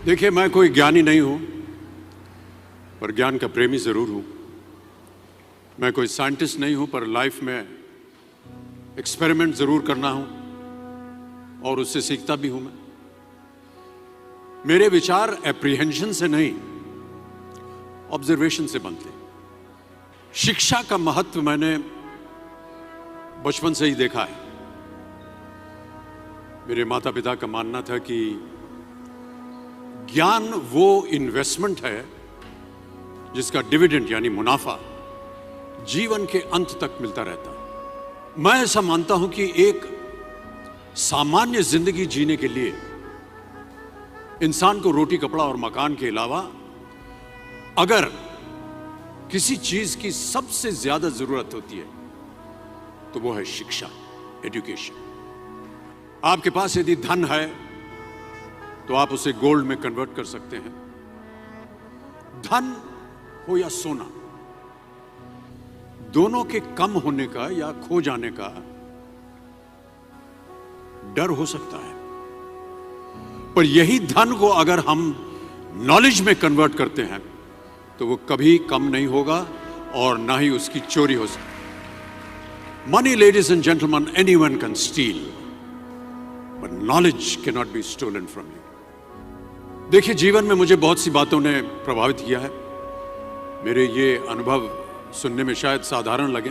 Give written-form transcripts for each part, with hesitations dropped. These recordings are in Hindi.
देखिए, मैं कोई ज्ञानी नहीं हूं, पर ज्ञान का प्रेमी जरूर हूं। मैं कोई साइंटिस्ट नहीं हूं, पर लाइफ में एक्सपेरिमेंट जरूर करना हूं और उससे सीखता भी हूं। मेरे विचार एप्रीहेंशन से नहीं, ऑब्जर्वेशन से बनते हैं। शिक्षा का महत्व मैंने बचपन से ही देखा है। मेरे माता पिता का मानना था कि ज्ञान वो इन्वेस्टमेंट है जिसका डिविडेंड यानी मुनाफा जीवन के अंत तक मिलता रहता है। मैं ऐसा मानता हूं कि एक सामान्य जिंदगी जीने के लिए इंसान को रोटी कपड़ा और मकान के अलावा अगर किसी चीज की सबसे ज्यादा जरूरत होती है तो वो है शिक्षा, एजुकेशन। आपके पास यदि धन है तो आप उसे गोल्ड में कन्वर्ट कर सकते हैं। धन हो या सोना, दोनों के कम होने का या खो जाने का डर हो सकता है, पर यही धन को अगर हम नॉलेज में कन्वर्ट करते हैं तो वो कभी कम नहीं होगा और ना ही उसकी चोरी हो सकती। Money, ladies and gentleman, anyone can steal, but knowledge can not be stolen from you. देखिए, जीवन में मुझे बहुत सी बातों ने प्रभावित किया है। मेरे ये अनुभव सुनने में शायद साधारण लगे,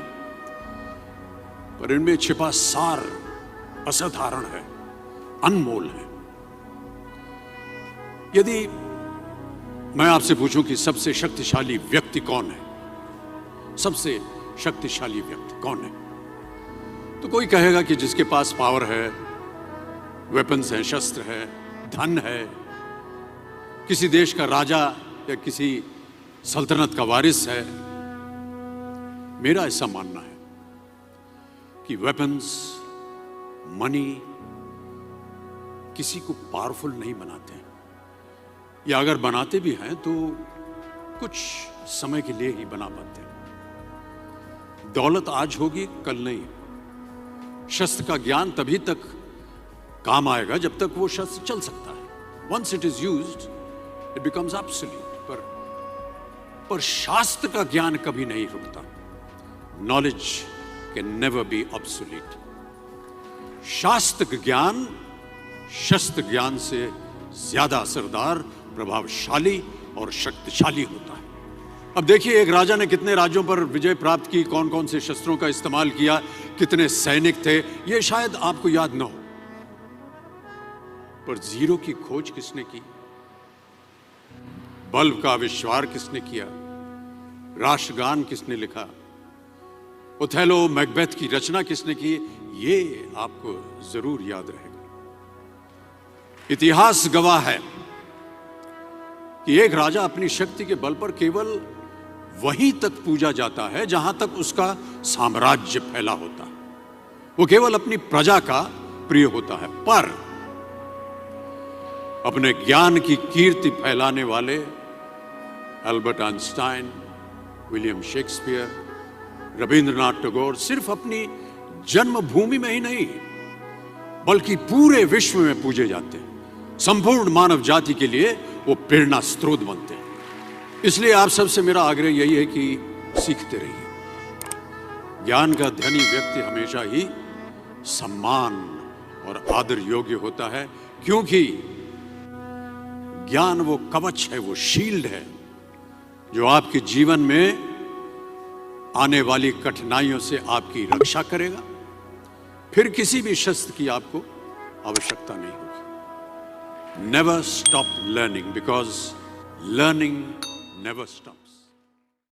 पर इनमें छिपा सार असाधारण है, अनमोल है। यदि मैं आपसे पूछूं कि सबसे शक्तिशाली व्यक्ति कौन है, सबसे शक्तिशाली व्यक्ति कौन है, तो कोई कहेगा कि जिसके पास पावर है, वेपन्स हैं, शस्त्र है, धन है, किसी देश का राजा या किसी सल्तनत का वारिस है। मेरा ऐसा मानना है कि वेपन्स, मनी किसी को पावरफुल नहीं बनाते, या अगर बनाते भी हैं तो कुछ समय के लिए ही बना पाते हैं। दौलत आज होगी, कल नहीं। शस्त्र का ज्ञान तभी तक काम आएगा जब तक वो शस्त्र चल सकता है। Once it is used it becomes absolute. पर शास्त्र का ज्ञान कभी नहीं रुकता। Knowledge can never be obsolete. शास्त्र ज्ञान शस्त्र ज्ञान से ज्यादा असरदार, प्रभावशाली और शक्तिशाली होता है। अब देखिए, एक राजा ने कितने राज्यों पर विजय प्राप्त की, कौन कौन से शस्त्रों का इस्तेमाल किया, कितने सैनिक थे, यह शायद आपको याद न हो, पर जीरो की खोज किसने की, बल्ब का आविष्कार किसने किया, राष्ट्रगान किसने लिखा, ओथेलो, मैकबेथ की रचना किसने की, ये आपको जरूर याद रहेगा। इतिहास गवाह है कि एक राजा अपनी शक्ति के बल पर केवल वहीं तक पूजा जाता है जहां तक उसका साम्राज्य फैला होता है। वो केवल अपनी प्रजा का प्रिय होता है। पर अपने ज्ञान की कीर्ति फैलाने वाले Albert Einstein, William Shakespeare, Rabindranath Tagore सिर्फ अपनी जन्मभूमि में ही नहीं बल्कि पूरे विश्व में पूजे जाते हैं। संपूर्ण मानव जाति के लिए वो प्रेरणा स्रोत बनते हैं। इसलिए आप सबसे मेरा आग्रह यही है कि सीखते रहिए। ज्ञान का धनी व्यक्ति हमेशा ही सम्मान और आदर योग्य होता है, क्योंकि ज्ञान वो कवच है, वो शील्ड है जो आपके जीवन में आने वाली कठिनाइयों से आपकी रक्षा करेगा। फिर किसी भी शस्त्र की आपको आवश्यकता नहीं होगी। Never stop learning, because learning never stops.